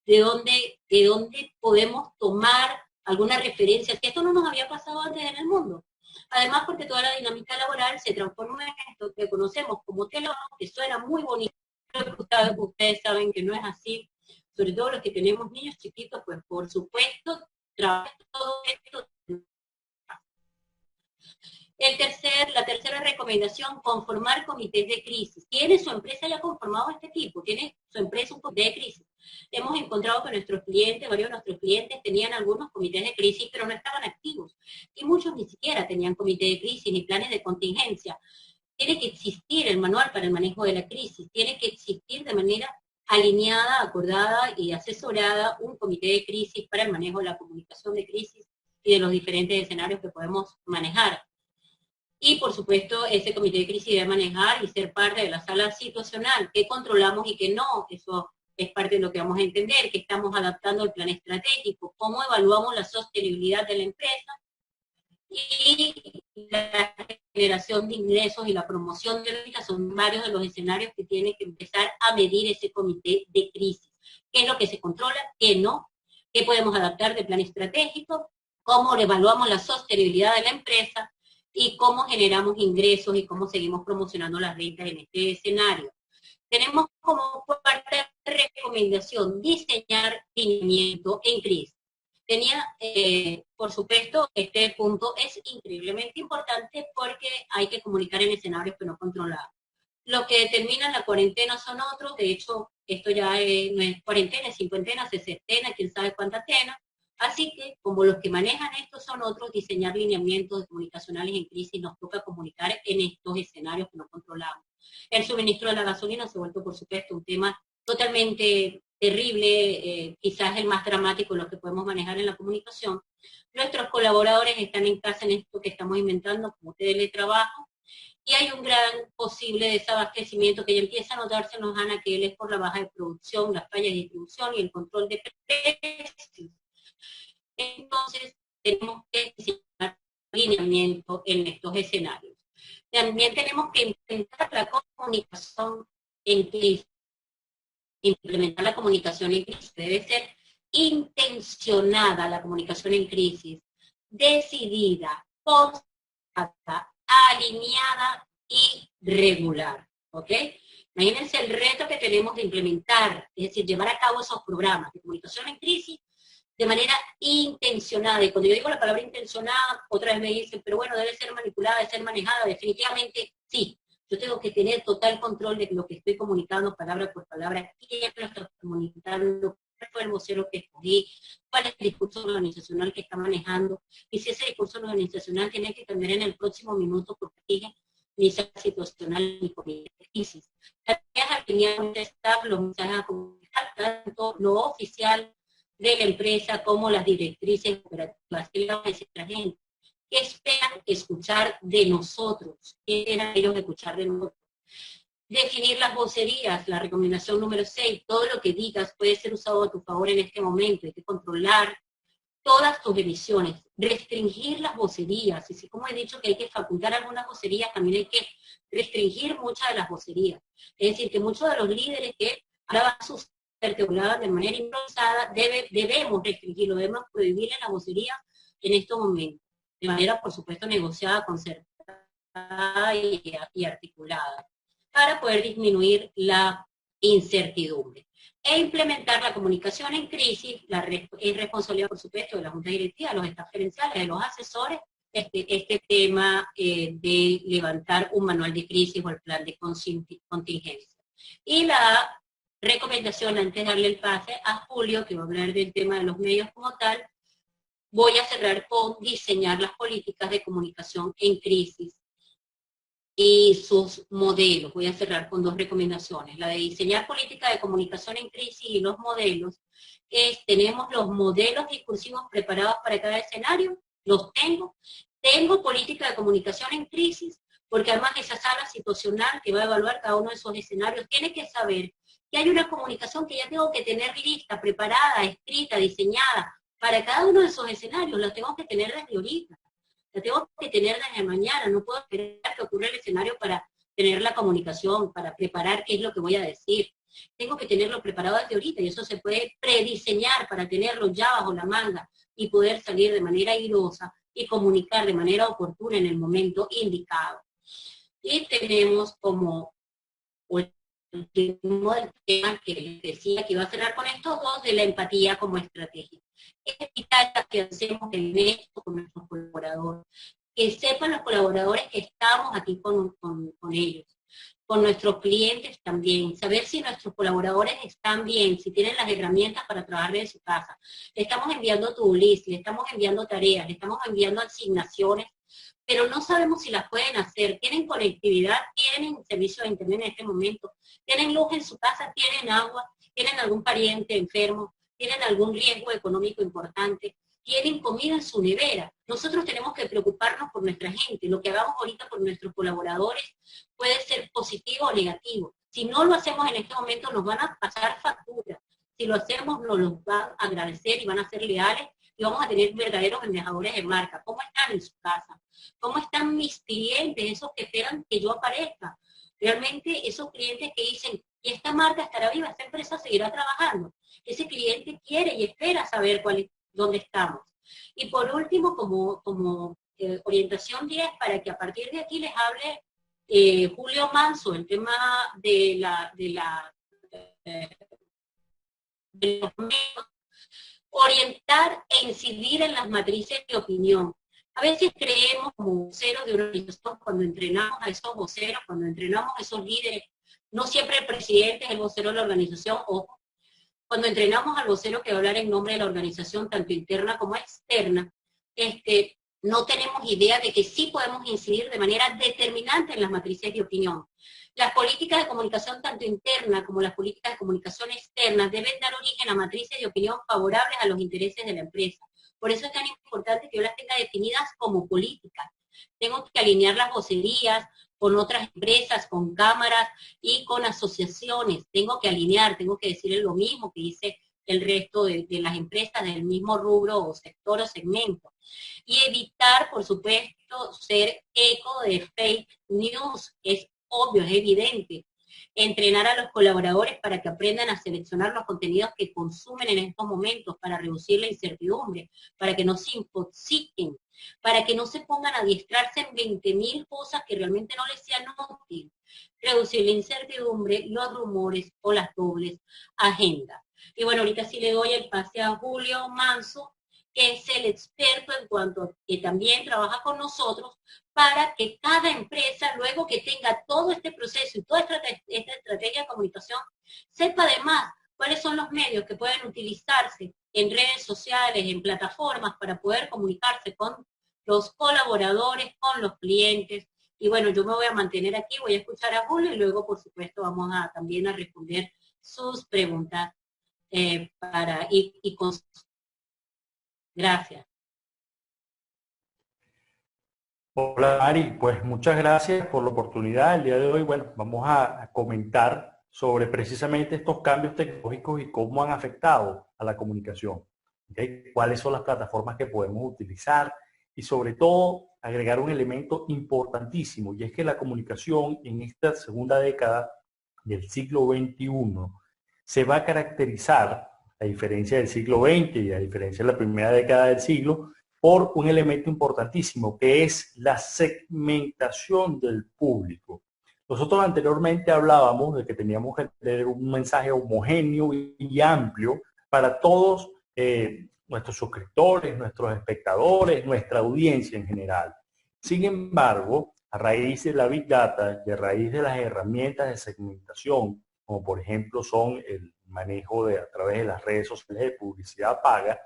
de dónde podemos tomar alguna referencia, que esto no nos había pasado antes en el mundo. Además, porque toda la dinámica laboral se transforma en esto que conocemos como teletrabajo, que suena muy bonito, pero ustedes saben que no es así, sobre todo los que tenemos niños chiquitos, pues por supuesto, trabajar todo esto. La tercera recomendación, conformar comités de crisis. ¿Tiene su empresa ya conformado este tipo? ¿Tiene su empresa un comité de crisis? Hemos encontrado que nuestros clientes, varios de nuestros clientes tenían algunos comités de crisis, pero no estaban activos. Y muchos ni siquiera tenían comité de crisis ni planes de contingencia. Tiene que existir el manual para el manejo de la crisis. Tiene que existir de manera alineada, acordada y asesorada un comité de crisis para el manejo de la comunicación de crisis y de los diferentes escenarios que podemos manejar. Y, por supuesto, ese comité de crisis debe manejar y ser parte de la sala situacional, qué controlamos y qué no. Eso es parte de lo que vamos a entender, que estamos adaptando el plan estratégico, cómo evaluamos la sostenibilidad de la empresa y la generación de ingresos y la promoción de la vida son varios de los escenarios que tiene que empezar a medir ese comité de crisis. ¿Qué es lo que se controla? ¿Qué no? ¿Qué podemos adaptar del plan estratégico? ¿Cómo evaluamos la sostenibilidad de la empresa? Y cómo generamos ingresos y cómo seguimos promocionando las ventas en este escenario. Tenemos como cuarta recomendación diseñar lineamiento en crisis. Por supuesto, este punto es increíblemente importante porque hay que comunicar en escenarios que no controlamos. Lo que determina la cuarentena son otros, de hecho, esto ya no es cuarentena, es cincuentena, sesentena, quién sabe cuánta tena. Así que, como los que manejan esto son otros, diseñar lineamientos comunicacionales en crisis, nos toca comunicar en estos escenarios que no controlamos. El suministro de la gasolina se ha vuelto, por supuesto, un tema totalmente terrible, quizás el más dramático, lo que podemos manejar en la comunicación. Nuestros colaboradores están en casa en esto que estamos inventando como teletrabajo, y hay un gran posible desabastecimiento que ya empieza a notarse en los anaqueles por la baja de producción, las fallas de distribución y el control de precios. Entonces, tenemos que diseñar alineamiento en estos escenarios. También tenemos que implementar la comunicación en crisis. Implementar la comunicación en crisis debe ser intencionada, la comunicación en crisis, decidida, constante, alineada y regular, ¿ok? Imagínense el reto que tenemos de implementar, es decir, llevar a cabo esos programas de comunicación en crisis de manera intencionada. Y cuando yo digo la palabra intencionada, otra vez me dicen, pero bueno, debe ser manipulada, debe ser manejada. Definitivamente sí. Yo tengo que tener total control de lo que estoy comunicando palabra por palabra, quién lo está comunicando, cuál fue el vocero que escogí, cuál es el discurso organizacional que está manejando, y si ese discurso organizacional tiene que cambiar en el próximo minuto porque sigue ni sea situacional ni con crisis. Las tareas alineadas estar los mensajes a comunicar, tanto lo oficial de la empresa como las directrices operativas. ¿Qué le vamos a decir a la gente? ¿Qué esperan escuchar de nosotros? ¿Qué esperan ellos escuchar de nosotros? Definir las vocerías, la recomendación número 6, todo lo que digas puede ser usado a tu favor en este momento, hay que controlar todas tus emisiones, restringir las vocerías, y si como he dicho que hay que facultar algunas vocerías, también hay que restringir muchas de las vocerías. Es decir, que muchos de los líderes que ahora van a sus articuladas de manera improvisada, debemos restringirlo, debemos prohibirle la vocería en estos momentos, de manera, por supuesto, negociada, concertada y articulada, para poder disminuir la incertidumbre. E implementar la comunicación en crisis, es responsabilidad, por supuesto, de la Junta Directiva, de los staff gerenciales, de los asesores, este tema de levantar un manual de crisis o el plan de contingencia. Y la recomendación, antes de darle el pase a Julio, que va a hablar del tema de los medios como tal, voy a cerrar con diseñar las políticas de comunicación en crisis y sus modelos. Voy a cerrar con 2 recomendaciones. La de diseñar política de comunicación en crisis y los modelos, tenemos los modelos discursivos preparados para cada escenario, los tengo. Tengo política de comunicación en crisis, porque además esa sala situacional que va a evaluar cada uno de esos escenarios tiene que saber que hay una comunicación que ya tengo que tener lista, preparada, escrita, diseñada, para cada uno de esos escenarios, la tengo que tener desde ahorita. La tengo que tener desde mañana, no puedo esperar que ocurra el escenario para tener la comunicación, para preparar qué es lo que voy a decir. Tengo que tenerlo preparado desde ahorita y eso se puede prediseñar para tenerlo ya bajo la manga y poder salir de manera airosa y comunicar de manera oportuna en el momento indicado. Y tenemos como último el tema que les decía que iba a cerrar con estos 2 de la empatía como estrategia. Es vital que hacemos en esto con nuestros colaboradores, que sepan los colaboradores que estamos aquí con ellos, con nuestros clientes también, saber si nuestros colaboradores están bien, si tienen las herramientas para trabajar desde su casa. Le estamos enviando to-do list, le estamos enviando tareas, le estamos enviando asignaciones, pero no sabemos si las pueden hacer. Tienen conectividad, tienen servicio de internet en este momento, tienen luz en su casa, tienen agua, tienen algún pariente enfermo, tienen algún riesgo económico importante, tienen comida en su nevera. Nosotros tenemos que preocuparnos por nuestra gente. Lo que hagamos ahorita por nuestros colaboradores puede ser positivo o negativo. Si no lo hacemos en este momento, nos van a pasar facturas. Si lo hacemos, nos los van a agradecer y van a ser leales y vamos a tener verdaderos embajadores de marca. ¿Cómo están en su casa? ¿Cómo están mis clientes, esos que esperan que yo aparezca? Realmente esos clientes que dicen, y esta marca estará viva, esta empresa seguirá trabajando. Ese cliente quiere y espera saber dónde estamos. Y por último, como orientación 10, para que a partir de aquí les hable Julio Manso, el tema de los medios, orientar e incidir en las matrices de opinión. A veces creemos como voceros de una organización, cuando entrenamos a esos voceros, cuando entrenamos a esos líderes, no siempre el presidente es el vocero de la organización, ojo, cuando entrenamos al vocero que va a hablar en nombre de la organización, tanto interna como externa, no tenemos idea de que sí podemos incidir de manera determinante en las matrices de opinión. Las políticas de comunicación, tanto interna como las políticas de comunicación externa, deben dar origen a matrices de opinión favorables a los intereses de la empresa. Por eso es tan importante que yo las tenga definidas como políticas. Tengo que alinear las vocerías con otras empresas, con cámaras y con asociaciones. Tengo que alinear, tengo que decirle lo mismo que dice el resto de las empresas del mismo rubro o sector o segmento. Y evitar, por supuesto, ser eco de fake news. Es obvio, es evidente. Entrenar a los colaboradores para que aprendan a seleccionar los contenidos que consumen en estos momentos, para reducir la incertidumbre, para que no se intoxiquen, para que no se pongan a adiestrarse en 20.000 cosas que realmente no les sean útiles. Reducir la incertidumbre, los rumores o las dobles agendas. Y bueno, ahorita sí le doy el pase a Julio Manso, que es el experto en cuanto a que también trabaja con nosotros para que cada empresa, luego que tenga todo este proceso y toda esta estrategia de comunicación, sepa además cuáles son los medios que pueden utilizarse en redes sociales, en plataformas, para poder comunicarse con los colaboradores, con los clientes. Y bueno, yo me voy a mantener aquí, voy a escuchar a Julio y luego, por supuesto, vamos a también a responder sus preguntas y con... Gracias. Hola Mari, pues muchas gracias por la oportunidad. El día de hoy, bueno, vamos a comentar sobre precisamente estos cambios tecnológicos y cómo han afectado a la comunicación. ¿Okay? Cuáles son las plataformas que podemos utilizar y sobre todo agregar un elemento importantísimo, y es que la comunicación en esta segunda década del siglo XXI se va a caracterizar, a diferencia del siglo XX y a diferencia de la primera década del siglo, por un elemento importantísimo, que es la segmentación del público. Nosotros anteriormente hablábamos de que teníamos que tener un mensaje homogéneo y amplio para todos nuestros suscriptores, nuestros espectadores, nuestra audiencia en general. Sin embargo, a raíz de la Big Data y a raíz de las herramientas de segmentación, como por ejemplo son el manejo a través de las redes sociales de publicidad paga,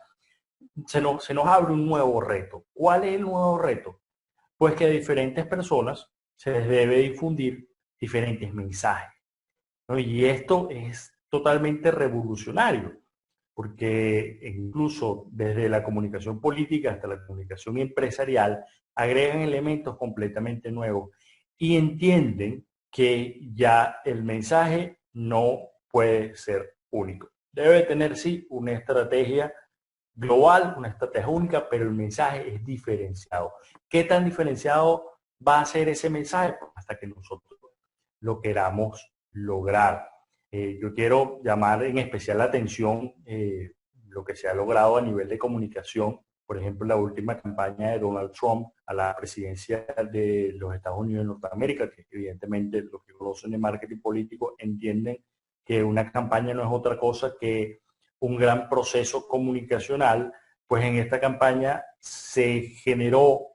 se nos abre un nuevo reto. ¿Cuál es el nuevo reto? Pues que a diferentes personas se les debe difundir diferentes mensajes, ¿no? Y esto es totalmente revolucionario, porque incluso desde la comunicación política hasta la comunicación empresarial agregan elementos completamente nuevos y entienden que ya el mensaje no puede ser único. Debe tener, sí, una estrategia global, una estrategia única, pero el mensaje es diferenciado. ¿Qué tan diferenciado va a ser ese mensaje? Pues hasta que nosotros lo queramos lograr. Yo quiero llamar en especial la atención lo que se ha logrado a nivel de comunicación. Por ejemplo, la última campaña de Donald Trump a la presidencia de los Estados Unidos de Norteamérica, que evidentemente los que conocen de marketing político entienden que una campaña no es otra cosa que un gran proceso comunicacional. Pues en esta campaña se generó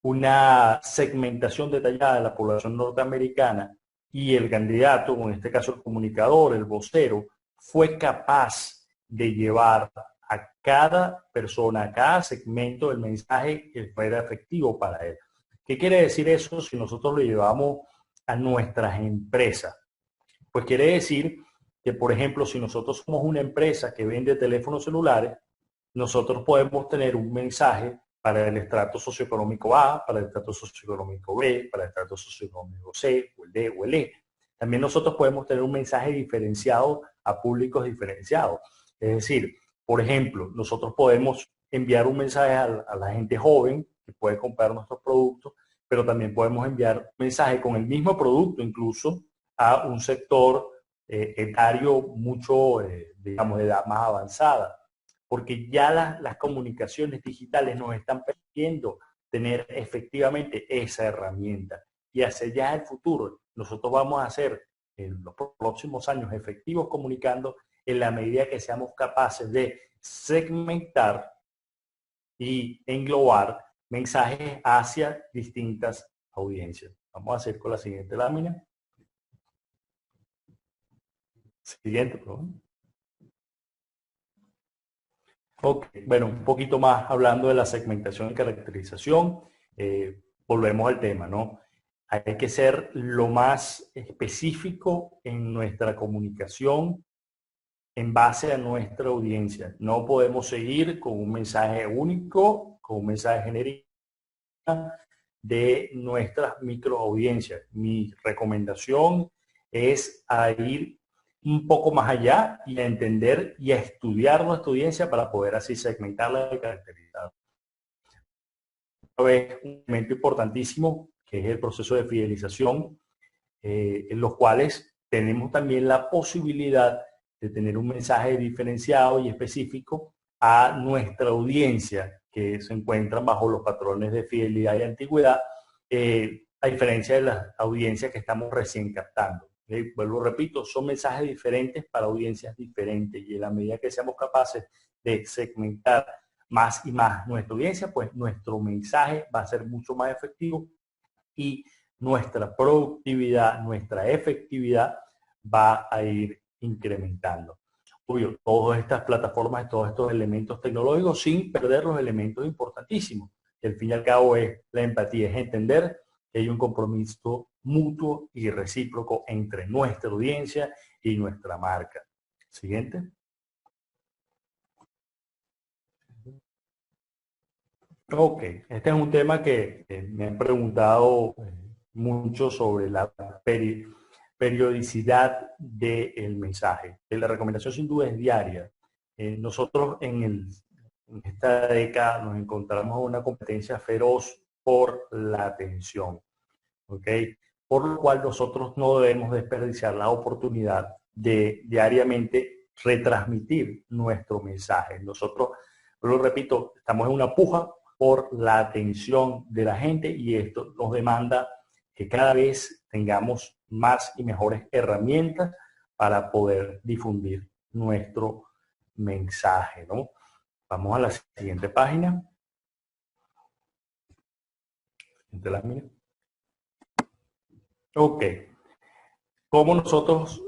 una segmentación detallada de la población norteamericana y el candidato, en este caso el comunicador, el vocero, fue capaz de llevar a cada persona, a cada segmento el mensaje que fuera efectivo para él. ¿Qué quiere decir eso si nosotros lo llevamos a nuestras empresas? Pues quiere decir que, por ejemplo, si nosotros somos una empresa que vende teléfonos celulares, nosotros podemos tener un mensaje para el estrato socioeconómico A, para el estrato socioeconómico B, para el estrato socioeconómico C, o el D o el E. También nosotros podemos tener un mensaje diferenciado a públicos diferenciados. Es decir, por ejemplo, nosotros podemos enviar un mensaje a la gente joven que puede comprar nuestros productos, pero también podemos enviar un mensaje con el mismo producto incluso a un sector etario mucho, digamos, de edad más avanzada, porque ya las comunicaciones digitales nos están permitiendo tener efectivamente esa herramienta. Y hacia allá el futuro, nosotros vamos a ser en los próximos años efectivos comunicando en la medida que seamos capaces de segmentar y englobar mensajes hacia distintas audiencias. Vamos a hacer con la siguiente lámina. Siguiente, por favor. Ok, bueno, un poquito más hablando de la segmentación y caracterización, volvemos al tema, ¿no? Hay que ser lo más específico en nuestra comunicación en base a nuestra audiencia. No podemos seguir con un mensaje único, con un mensaje genérico de nuestras microaudiencias. Mi recomendación es a ir un poco más allá y a entender y a estudiar nuestra audiencia para poder así segmentarla y caracterizarla. Un elemento importantísimo que es el proceso de fidelización, en los cuales tenemos también la posibilidad de tener un mensaje diferenciado y específico a nuestra audiencia que se encuentra bajo los patrones de fidelidad y antigüedad, a diferencia de las audiencias que estamos recién captando. Vuelvo, repito, son mensajes diferentes para audiencias diferentes y en la medida que seamos capaces de segmentar más y más nuestra audiencia, pues nuestro mensaje va a ser mucho más efectivo y nuestra productividad, nuestra efectividad va a ir incrementando. Obvio, todas estas plataformas, todos estos elementos tecnológicos sin perder los elementos importantísimos, que al fin y al cabo es la empatía, es entender que hay un compromiso mutuo y recíproco entre nuestra audiencia y nuestra marca. Siguiente. Ok, este es un tema que me han preguntado mucho sobre la periodicidad del mensaje. La recomendación sin duda es diaria. Nosotros en esta década nos encontramos en una competencia feroz por la atención, ¿ok? Por lo cual nosotros no debemos desperdiciar la oportunidad de diariamente retransmitir nuestro mensaje. Nosotros, lo repito, estamos en una puja por la atención de la gente y esto nos demanda que cada vez tengamos más y mejores herramientas para poder difundir nuestro mensaje, ¿no? Vamos a la siguiente página. Siguiente lámina. Ok. ¿Cómo nosotros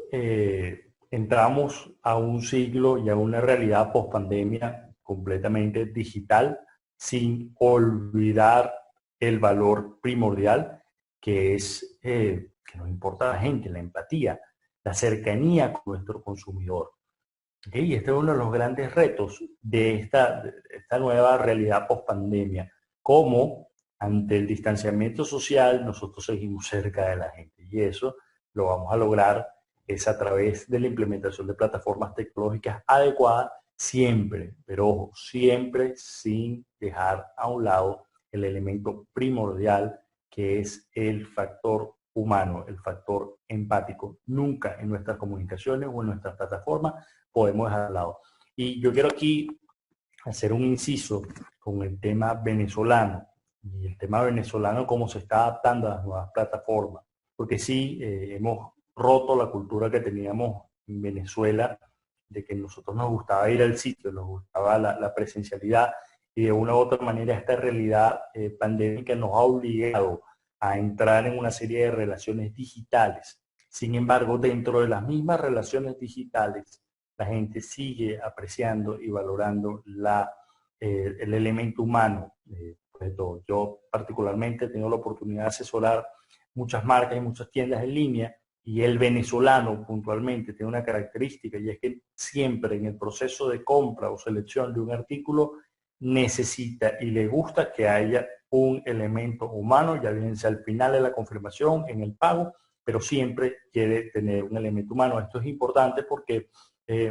entramos a un siglo y a una realidad post-pandemia completamente digital sin olvidar el valor primordial que es que nos importa a la gente, la empatía, la cercanía con nuestro consumidor? ¿Okay? Y este es uno de los grandes retos de esta nueva realidad post-pandemia. Cómo ante el distanciamiento social nosotros seguimos cerca de la gente. Y eso lo vamos a lograr es a través de la implementación de plataformas tecnológicas adecuadas, siempre, pero ojo, siempre sin dejar a un lado el elemento primordial que es el factor humano, el factor empático. Nunca en nuestras comunicaciones o en nuestras plataformas podemos dejar de lado. Y yo quiero aquí hacer un inciso con el tema venezolano y el tema venezolano cómo se está adaptando a las nuevas plataformas. Porque sí, hemos roto la cultura que teníamos en Venezuela de que nosotros nos gustaba ir al sitio, nos gustaba la presencialidad y de una u otra manera esta realidad pandémica nos ha obligado a entrar en una serie de relaciones digitales. Sin embargo, dentro de las mismas relaciones digitales, la gente sigue apreciando y valorando el elemento humano. Yo particularmente he tenido la oportunidad de asesorar muchas marcas y muchas tiendas en línea y el venezolano puntualmente tiene una característica y es que siempre en el proceso de compra o selección de un artículo necesita y le gusta que haya un elemento humano, ya bien sea al final de la confirmación, en el pago, pero siempre quiere tener un elemento humano. Esto es importante porque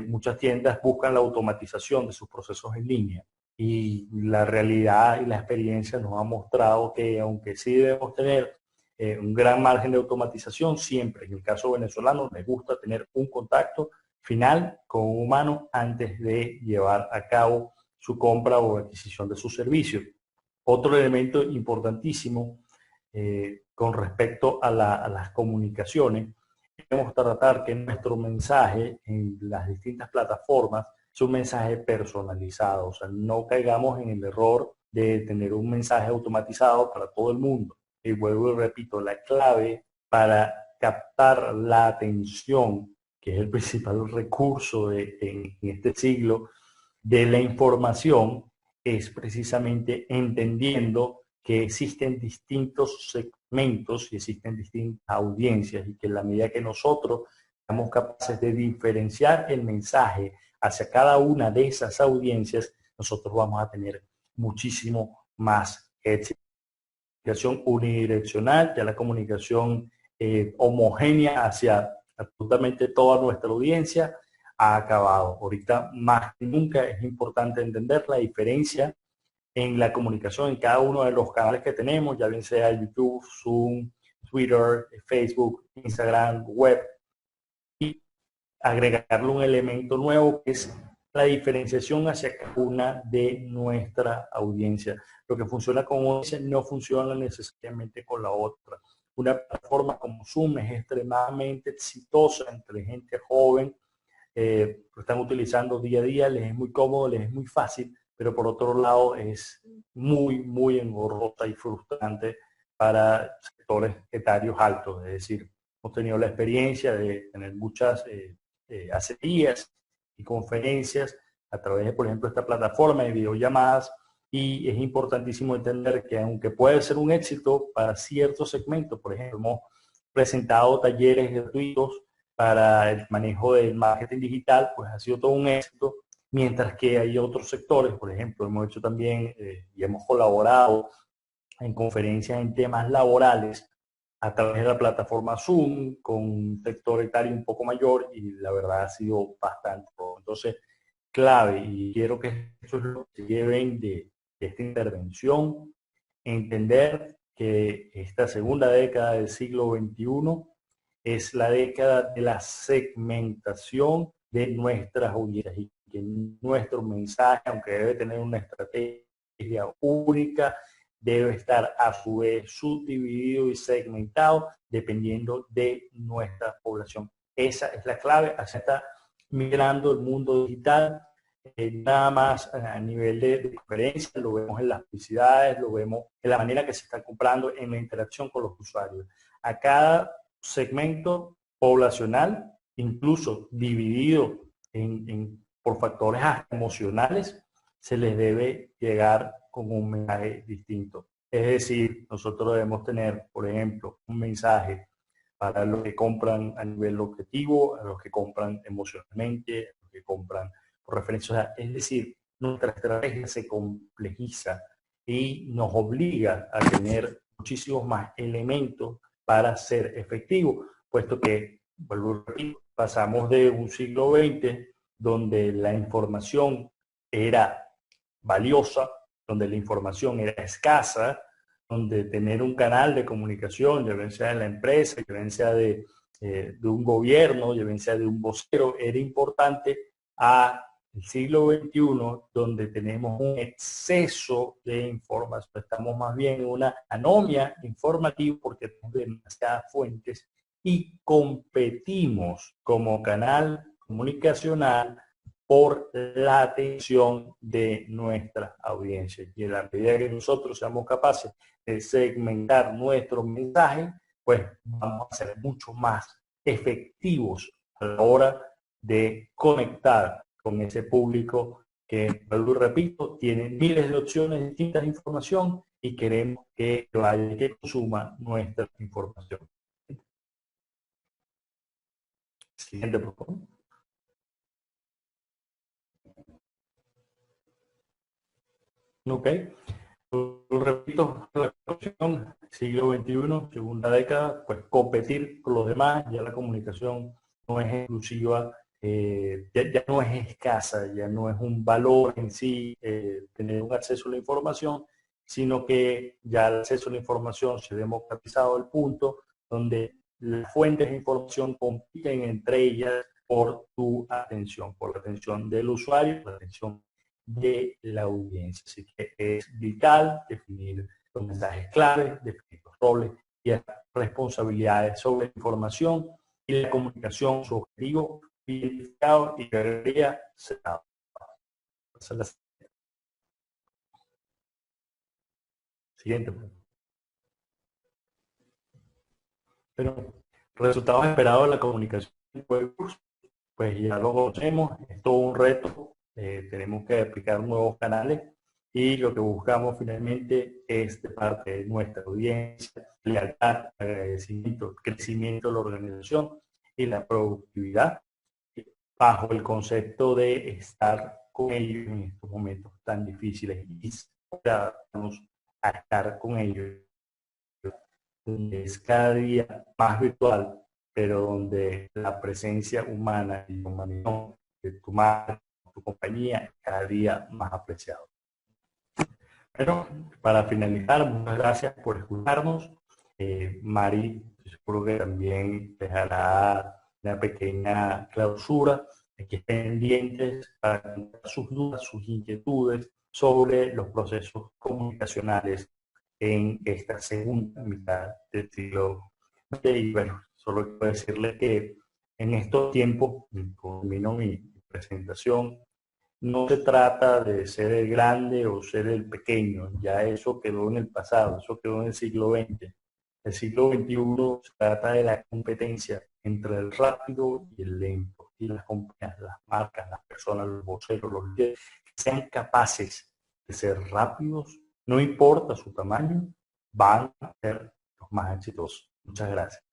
muchas tiendas buscan la automatización de sus procesos en línea y la realidad y la experiencia nos ha mostrado que aunque sí debemos tener un gran margen de automatización, siempre en el caso venezolano les gusta tener un contacto final con un humano antes de llevar a cabo su compra o adquisición de su servicio. Otro elemento importantísimo con respecto a las comunicaciones, debemos tratar que nuestro mensaje en las distintas plataformas es un mensaje personalizado, o sea, no caigamos en el error de tener un mensaje automatizado para todo el mundo. Y vuelvo y repito, la clave para captar la atención, que es el principal recurso en este siglo de la información, es precisamente entendiendo que existen distintos segmentos y existen distintas audiencias y que en la medida que nosotros seamos capaces de diferenciar el mensaje hacia cada una de esas audiencias, nosotros vamos a tener muchísimo más éxito. La comunicación unidireccional, ya la comunicación homogénea hacia absolutamente toda nuestra audiencia ha acabado. Ahorita más que nunca es importante entender la diferencia en la comunicación en cada uno de los canales que tenemos, ya bien sea YouTube, Zoom, Twitter, Facebook, Instagram, web, y agregarle un elemento nuevo que es la diferenciación hacia cada una de nuestra audiencia. Lo que funciona con una audiencia no funciona necesariamente con la otra. Una plataforma como Zoom es extremadamente exitosa entre gente joven, lo están utilizando día a día, les es muy cómodo, les es muy fácil, pero por otro lado es muy engorrosa y frustrante para sectores etarios altos. Es decir, hemos tenido la experiencia de tener muchas asesorías y conferencias a través de, por ejemplo, esta plataforma de videollamadas, y es importantísimo entender que aunque puede ser un éxito para ciertos segmentos, por ejemplo, hemos presentado talleres gratuitos para el manejo del marketing digital, pues ha sido todo un éxito, mientras que hay otros sectores, por ejemplo, hemos hecho también y hemos colaborado en conferencias en temas laborales a través de la plataforma Zoom con un sector etario un poco mayor, y la verdad ha sido bastante. Entonces, clave, y quiero que eso es lo que lleven de esta intervención, entender que esta segunda década del siglo XXI es la década de la segmentación de nuestras audiencias, y que nuestro mensaje, aunque debe tener una estrategia única, debe estar a su vez subdividido y segmentado dependiendo de nuestra población. Esa es la clave. Hacia está migrando el mundo digital. Nada más a nivel de conferencia, lo vemos en las publicidades, lo vemos en la manera que se está comprando, en la interacción con los usuarios. A cada segmento poblacional, incluso dividido por factores emocionales, se les debe llegar con un mensaje distinto. Es decir, nosotros debemos tener, por ejemplo, un mensaje para los que compran a nivel objetivo, a los que compran emocionalmente, a los que compran por referencia. O sea, es decir, nuestra estrategia se complejiza y nos obliga a tener muchísimos más elementos para ser efectivo, puesto que, vuelvo a repetir, pasamos de un siglo XX donde la información era valiosa, donde la información era escasa, donde tener un canal de comunicación, ya bien sea en la empresa, ya bien sea de un gobierno, ya bien sea de un vocero, era importante, a el siglo XXI, donde tenemos un exceso de información. Estamos más bien en una anomia informativa porque tenemos demasiadas fuentes y competimos como canal comunicacional por la atención de nuestra audiencia. Y en la medida que nosotros seamos capaces de segmentar nuestros mensajes, pues vamos a ser mucho más efectivos a la hora de conectar con ese público que, vuelvo y repito, tiene miles de opciones distintas de información y queremos que vaya, que consuma nuestra información. Siguiente, por favor. Ok. Repito, la comunicación, siglo XXI, segunda década, pues competir con los demás, ya la comunicación no es exclusiva, ya no es escasa, ya no es un valor en sí tener un acceso a la información, sino que ya el acceso a la información se ha democratizado al punto donde las fuentes de información compiten entre ellas por tu atención, por la atención del usuario, por la atención de la audiencia. Así que es vital definir los mensajes claves, definir los roles y las responsabilidades sobre la información y la comunicación, su objetivo identificado y debería ser. Siguiente. Pero resultados esperados de la comunicación, pues ya lo conocemos, es todo un reto, tenemos que aplicar nuevos canales, y lo que buscamos finalmente es, de parte de nuestra audiencia, lealtad, agradecimiento, crecimiento de la organización y la productividad, bajo el concepto de estar con ellos en estos momentos tan difíciles y adaptarnos a estar con ellos. Es cada día más virtual, pero donde la presencia humana y la humanidad de tu marca, tu compañía, es cada día más apreciado. Bueno, para finalizar, muchas gracias por escucharnos. Mari, seguro que también dejará una pequeña clausura, que estén pendientes para contar sus dudas, sus inquietudes sobre los procesos comunicacionales en esta segunda mitad del siglo XX. Y bueno, solo quiero decirles que en estos tiempos, termino mi presentación, no se trata de ser el grande o ser el pequeño, ya eso quedó en el pasado, eso quedó en el siglo XX. El siglo XXI se trata de la competencia entre el rápido y el lento. Y las compañías, las marcas, las personas, los voceros, los líderes, que sean capaces de ser rápidos, no importa su tamaño, van a ser los más exitosos. Muchas gracias.